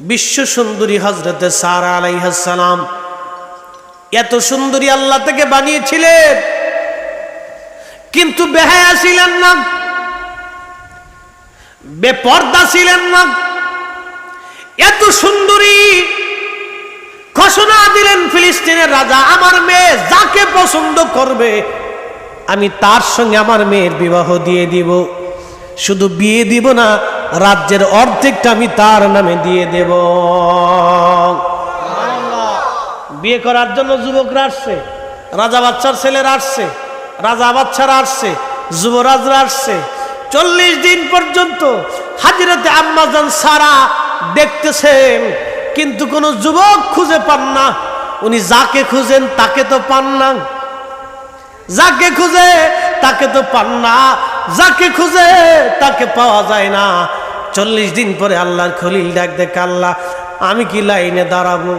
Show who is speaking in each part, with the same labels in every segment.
Speaker 1: বিশ্ব সুন্দরী হযরতে সারা আলাইহিস সালাম এত সুন্দরী আল্লাহ থেকে বানিয়েছিলেন, কিন্তু বেহায়া ছিলেন না, বেপরদা ছিলেন না। এত সুন্দরী ঘোষণা দিলেন ফিলিস্তিনের রাজা, আমার মেয়ে যাকে পছন্দ করবে আমি তার সঙ্গে আমার মেয়ের বিবাহ দিয়ে দিব। শুধু বিয়ে দিব না, রাজ্যের অর্ধেকটা আমি তার নামে দিয়ে দেব। বিয়ে করার জন্য যুবকরা আসছে, রাজা বাচ্চার ছেলেরা আসছে, রাজা বাচ্চারা আসছে, যুবরাজরা আসছে। 40 দিন পর্যন্ত হযরতে আম্মা জান সারা দেখতেছেন, কিন্তু কোনো যুবক খুঁজে পান না। উনি যাকে খুঁজেন তাকে তো পান না, যাকে খুঁজে তাকে তো পান না, যাকে খুঁজে তাকে পাওয়া যায় না। 40 দিন পরে আল্লাহর খলিল ডাক দেখে, আল্লাহ আমি কি লাইনে দাঁড়াবো?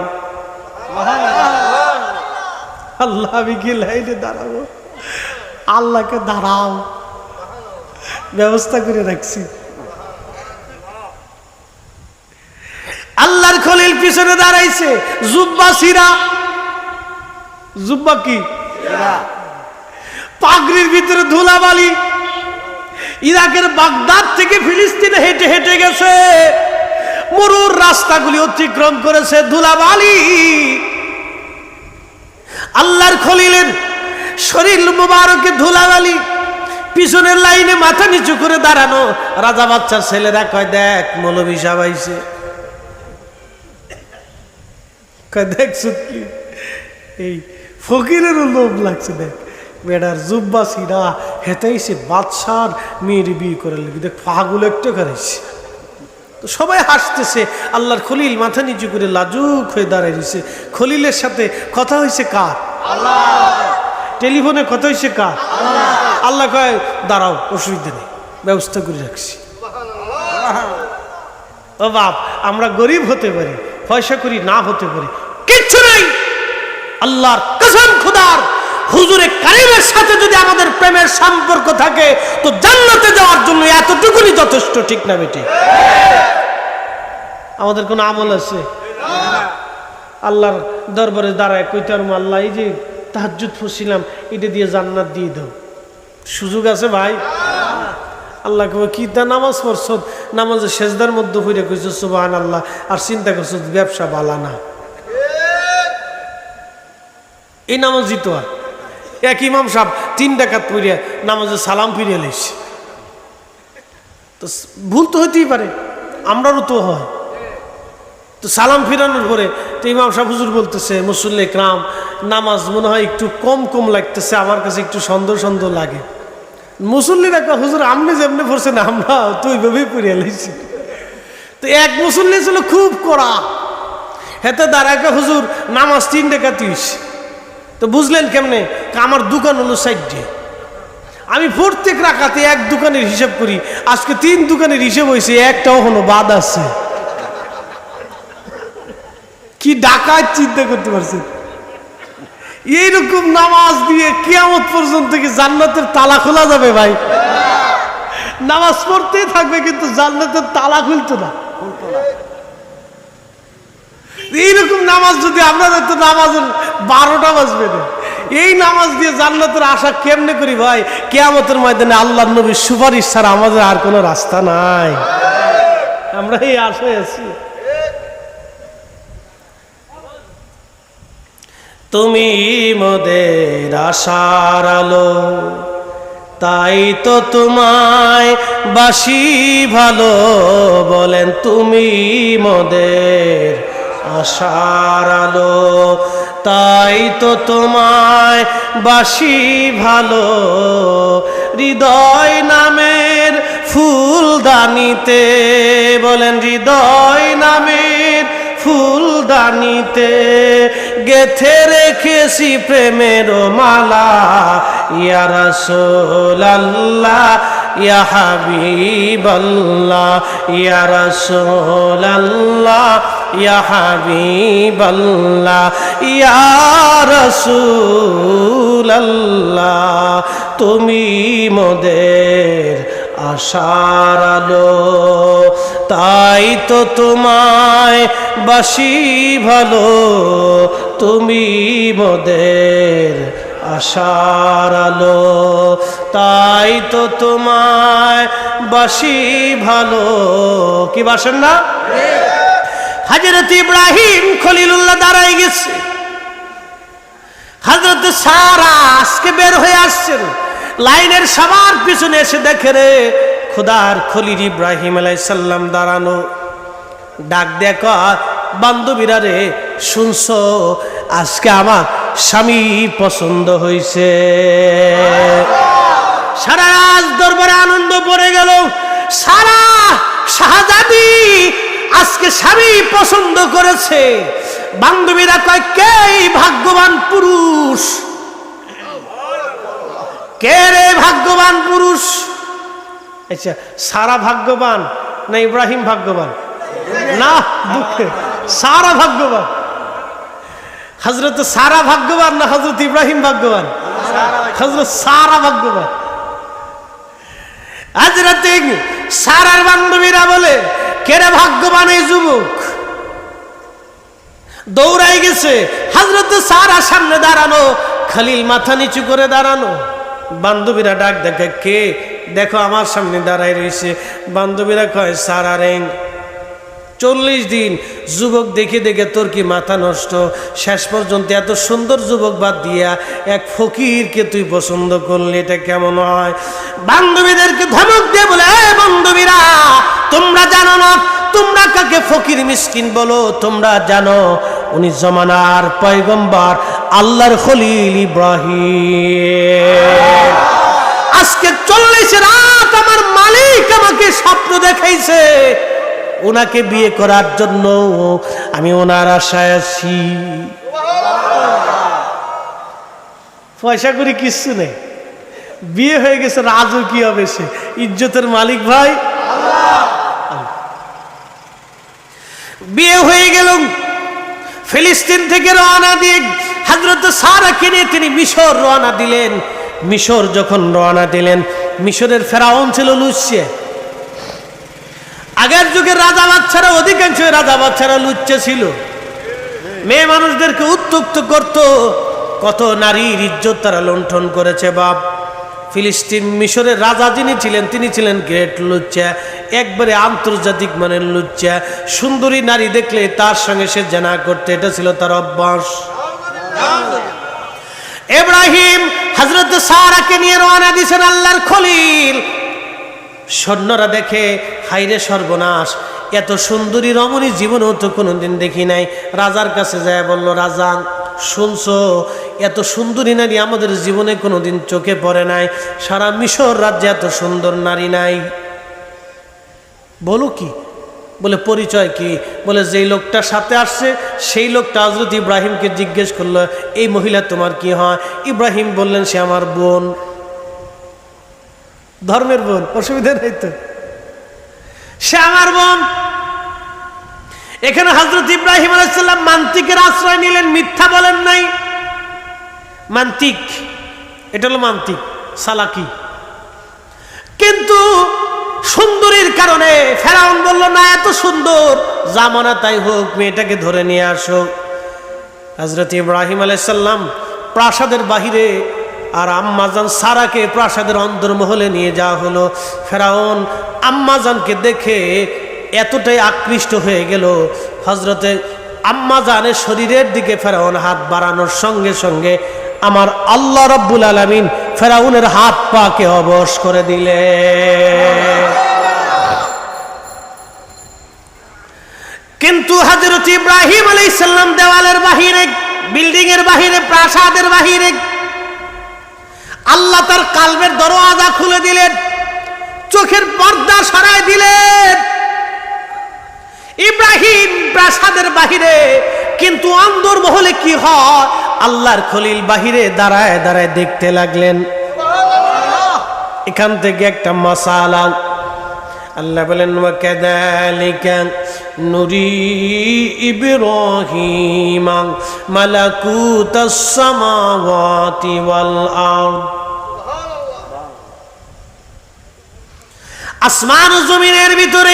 Speaker 1: আল্লাহ আমি কি লাইনে দাঁড়াবো? আল্লাহকে দাঁড়াও, ব্যবস্থা করে রাখছি। আল্লাহর খলিল পিছনে দাঁড়াইছে, জুব্বা সিরা, জুব্বা কি পাগড়ির ভিতরে ধুলাবালি। ইরাকের বাগদাদ থেকে ফিলিস্তিনে হেঁটে হেঁটে গেছে, মরুর রাস্তাগুলি অতিক্রম করেছে, ধুলাবালি। আল্লাহর খলিলের শরীর মুবারকে ধুলাবালি, পিছনের লাইনে মাথা নিচু করে দাঁড়ানো। রাজা বাচ্চার ছেলেরা কয়, দেখ মৌলভী সাহেব আইছে। কয় দেখ সত্যি এই ফকিরেরও লোভ লাগছে, দেখ বেড়ার জুব্বা সিরা হেতাইছে, বাদশার মেয়ের বিয়ে করে লেগে দেখ পাগল একটা করেছে। তো সবাই হাসতেছে। আল্লাহর খলিল মাথা নিচু করে লাজুক হয়ে দাঁড়ায় দিছে। খলিলের সাথে কথা হয়েছে কার? আল্লাহ। টেলিফোনে কথা হয়েছে কার? আল্লাহ। আল্লাহ কয় দাঁড়াও, অসুবিধা নেই, ব্যবস্থা করে রাখছি। ও বাপ, আমরা গরিব হতে পারি, পয়সা করি না হতে পারি, কিচ্ছু নাই। আল্লাহর কসম, খোদার হুজুরে কারিমের সাথে যদি আমাদের প্রেমের সম্পর্ক থাকে তো জান্নাতে যাওয়ার জন্য এতটুকুনি যথেষ্ট, ঠিক না বেটি? আমাদের কোন আমল আছে? আল্লাহর দরবারে দাঁড়ায় কইতে পারবো, আল্লাহ এই যে তাহাজ্জুদ পড়ছিলাম এটা দিয়ে জান্নাত দিয়ে দাও, সুযোগ আছে ভাই? আল্লাহ কবে কি তা নামাজ পড়ছ, নামাজের সেজদার মধ্যে হইরে কইছ সুবহানাল্লাহ, আর চিন্তা করছ ব্যবসা বালা না। এই নামাজ দিত আর এক ইমাম সাহেব 3 রাকাত পড়িয়া নামাজে সালাম ফিরিয়ে লইছে। তো ভুল তো হইতেই পারে, আমরারও তো হয়। তো সালাম ফিরানোর পরে তো ইমাম সাহেব হুজুর বলতেছে, মুসল্লি ইকরাম নামাজ মনে হয় একটু কম কম লাগতেছে, আমার কাছে একটু সন্দেহ সন্দেহ লাগে। মুসল্লিরা কয়, হুজুর আপনি যেমনি পড়ছেন আমরা তো ওইভাবেই পড়িয়া লইছি। তো এক মুসল্লি ছিল খুব কড়া, হেতে দাঁড়ায় কয়, হুজুর নামাজ 3 রাকাত হইছে। তো বুঝলেন কেমনে? আমার দোকান হলো 4টে, আমি প্রত্যেক রাকাতে এক দোকানের হিসাব করি, আজকে 3 দোকানের হিসাব হয়েছে, একটাও হলো বাদ আছে। কি ডাকাত চিন্তা করতে পারছেন? এইরকম নামাজ দিয়ে কিয়ামত পর্যন্ত কি জান্নাতের তালা খোলা যাবে ভাই? নামাজ পড়তেই থাকবে কিন্তু জান্নাতের তালা খুলতো না। এইরকম নামাজ যদি আপনাদের, তো নামাজের 12টা বাজবে না। এই নামাজ দিয়ে জান্নাতের আশা কেমনে করি ভাই? কিয়ামতের ময়দানে আল্লাহর নবীর সুপারিশ ছাড়া আমাদের আর কোনো রাস্তা নাই। আমরা এই আশায় আছি। তুমি মোদের আশার আলো, তাই তো তোমায় বাসি ভালো। বলেন তুমি মোদের আশার আলো, তাই তো তোমায় বাসি ভালো। হৃদয় নামের ফুলদানিতে, বলেন হৃদয় নামের ফুলদানিতে গেথে রেখেছি প্রেমের মালা। ইয়া রাসূলুল্লাহ ইয়া হাবিবাল্লাহ, ইয়া রাসূলুল্লাহ ইয়া হাবিবাল্লাহ, ইয়া রাসূলুল্লাহ তুমি মোদের আশার আলো, তাই তো তোমায় বাসি ভালো, তুমি মোদের আশার আলো। তাই তো তোমায় বাসি ভালো। কি বাসেন না? হযরত ইব্রাহিম খলিলুল্লাহ দাঁড়াই গেছে, হযরত সারা আজকে বের হয়ে আসছেন, লাইনের সবার পিছনে এসে দেখে রে খোদার খলিল ইব্রাহিম আলাইহিস সালাম দাঁড়ানো। ডাক দেখো বান্ধবীরা রে, শুনছো আজকে আমার স্বামী পছন্দ হয়েছে। সারা রাজ দরবারে আনন্দ পড়ে গেল। সারা শাহজাদি আজকে স্বামী পছন্দ করেছে। বান্ধবীরা কয় কে ভাগ্যবান পুরুষ, কে রে ভাগ্যবান পুরুষ? আচ্ছা, সারা ভাগ্যবান না ইব্রাহিম ভাগ্যবান? না, দুঃখে সারা ভাগ্যবান। হযরত সারা ভাগ্যবান না হযরত ইব্রাহিম ভাগ্যবান? হযরত সারা ভাগ্যবান। হযরত সারার বান্ধবীরা বলে কে রে ভাগ্যবান এই যুবক? দৌড়াই গেছে, হযরত সারা সামনে দাঁড়ানো, খলিল মাথা নিচু করে দাঁড়ানো। বান্ধবীরা ডাক দেখে কে, দেখো আমার সামনে দাঁড়াই রয়েছে। বান্ধবীরা কয় সারা রে, 40 দিন যুবক দেখে দেখে তোর কি মাথা নষ্ট? শেষ পর্যন্ত এত সুন্দর যুবক বাদ দিয়া এক ফকিরকে তুই পছন্দ করলি, এটা কেমন হয়? বান্ধবীদেরকে ধমক দিয়ে বলে, বান্ধবীরা তোমরা জানো না তোমরা কাকে ফকির মিসকিন বলো? তোমরা জানো উনি জমানার পয়গম্বর আল্লাহর খলিল ইব্রাহিম। আজকে 40 রাত আমার মালিক আমাকে স্বপ্ন দেখাইছে, ওনাকে বিয়ে করার জন্য আমি ওনার আশায় আছি। পয়সা করে কিচ্ছু নেই, বিয়ে হয়ে গেছে। রাজু কি হবে? সে ইজ্জতের মালিক ভাই। বিয়ে হয়ে গেল। ফিলিস্তিন থেকে রওনা দিয়ে হযরত সারাকে নিয়ে তিনি মিশর রওনা দিলেন। মিশর যখন রওনা দিলেন, মিশরের ফেরাউন ছিল লুচ্চে। আগের যুগের রাজা বাচ্চারা, অধিকাংশ রাজা বাচ্চারা লুচ্চে ছিল। মেয়ে মানুষদেরকে উত্ত্যক্ত করত, কত নারীর ইজ্জত তারা লুণ্ঠন করেছে বাপ। ফিলিস্তিন মিশরের রাজা যিনি ছিলেন তিনি ছিলেন গ্রেট লুচ্চা, একবারে আন্তর্জাতিক মানের লুচ্চা। সুন্দরী নারী দেখলে তার সঙ্গে সে জানা করতে, এটা ছিল তার অভ্যাস। ইব্রাহিম হযরত সারাকে নিয়ে রওনা দিয়েছেন আল্লাহর খলিল। সৈন্যরা দেখে হাইরে সর্বনাশ, এত সুন্দরী রমণী জীবনেও তো কোনোদিন দেখি নাই। রাজার কাছে যায় বলল, রাজা শুনছো এত সুন্দরী নারী আমাদের জীবনে কোনোদিন চোখে পড়ে নাই, সারা মিশর রাজ্যে এত সুন্দর নারী নাই। বলো কি? বলে পরিচয় কি? বলে যেই লোকটার সাথে আসছে সেই লোকটা হযরত ইব্রাহিমকে জিজ্ঞেস করলো, এই মহিলা তোমার কি হয়? ইব্রাহিম বললেন সে আমার বোন, ধর্মের বোন, অসুবিধা নেই তো, সে আমার বোন। এখানে হযরত ইব্রাহিম আলাইহিস সালাম মান্তিকের আশ্রয় নিলেন, মিথ্যা বলেন নাই। মান্তিক, এটা হলো মান্তিক, সালাকি। কিন্তু সুন্দরীর কারণে ফেরাউন বলল, না এত সুন্দর, জামানা তাই হোক, মেয়েটাকে ধরে নিয়ে আসো। হযরত ইব্রাহিম আলাইহিস সালাম প্রাসাদের বাহিরে আর আম্মাজান সারাকে প্রাসাদের অন্দরমহলে নিয়ে যাওয়া হলো। ফেরাউন আম্মাজানকে দেখে এতটাই আকৃষ্ট হয়ে গেল, হযরতে আম্মাজানের শরীরের দিকে ফেরাউন হাত বাড়ানোর সঙ্গে সঙ্গে আমার আল্লাহ রাব্বুল আলামিন ফেরাউনের হাত পাকে অবশ করে দিলে। কিন্তু হযরত ইব্রাহিম আলাইহিস সালাম দেওয়ালের বাহিরে, বিল্ডিং এর বাহিরে, প্রাসাদের বাহিরে আল্লাহ তার কালবের দরওয়াজা খুলে দিলেন, চোখের পর্দা সরাই দিলেন। ইব্রাহিম প্রাসাদের বাহিরে, কিন্তু অন্দরমহলে কি হয় আল্লাহর খলিল বাহিরে দাঁড়ায় দাঁড়ায় দেখতে লাগলেন। এখান থেকে একটা মাসালা, আল্লাহ বলেন ওয়াকাযালিকা নুরি ইব্রাহিম মালাকুতাস সামাওয়াতি ওয়াল আরদ। আসমান ও জমিনের ভিতরে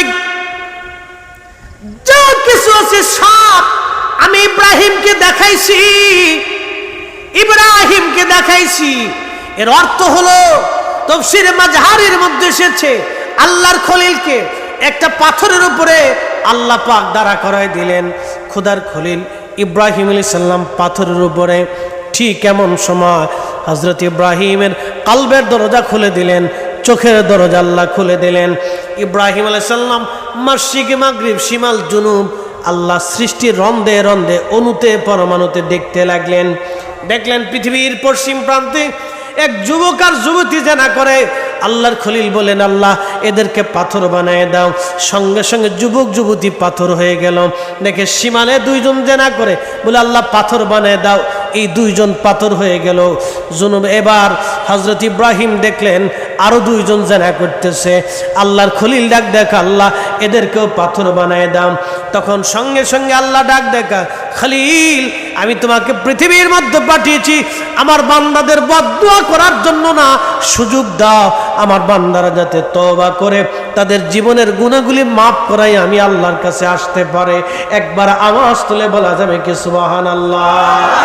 Speaker 1: কিছু আছে সব আমি ইব্রাহিমকে দেখাইছি। এর অর্থ হলো তাফসীরে মাজহারির মধ্যে এসেছে আল্লাহর খলিলকে একটা পাথরের উপরে আল্লাহ পাক দাঁড়া করায় দিলেন। খোদার খলিল ইব্রাহিম আলাইহিস সালাম পাথরের উপরে। ঠিক এমন সময় হযরত ইব্রাহিমের কলবের দরজা খুলে দিলেন, চোখের দরজা আল্লাহ খুলে দিলেন। ইব্রাহিম আলাইহিস সালাম মাশরিক মাগরিব শিমাল জুনুব আল্লাহ সৃষ্টির রন্ধে রন্ধে অণুতে পরমাণুতে দেখতে লাগলেন। দেখলেন পৃথিবীর পশ্চিম প্রান্তে এক যুবক আর যুবতী জানা করে। আল্লাহর খলিল বলেন, আল্লাহ এদেরকে পাথর বানায় দাও। সঙ্গে সঙ্গে যুবক যুবতী পাথর হয়ে গেল। দেখে শিমালে দুইজন জানা করে, বলে আল্লাহ পাথর বানায় দাও। এই দুইজন পাথর হয়ে গেল জুনুব। এবার হযরত ইব্রাহিম দেখলেন আরো দুইজন জানা করতেছে। আল্লাহর খলিল ডাক দেখা, আল্লাহ এদেরকেও পাথর বানায় দাও। তখন সঙ্গে সঙ্গে আল্লাহ ডাক দেখা, খলিল আমি তোমাকে পৃথিবীর মধ্যে পাঠিয়েছি আমার বান্দাদের বদদুয়া করার জন্য না, সুযোগ দাও আমার বান্দারা যাতে তওবা করে তাদের জীবনের গুনাহগুলি মাফ করাই আমি আল্লাহর কাছে আসতে পারে। একবার আওয়াজ তুলে বলা যাবে কি সুবহানাল্লাহ।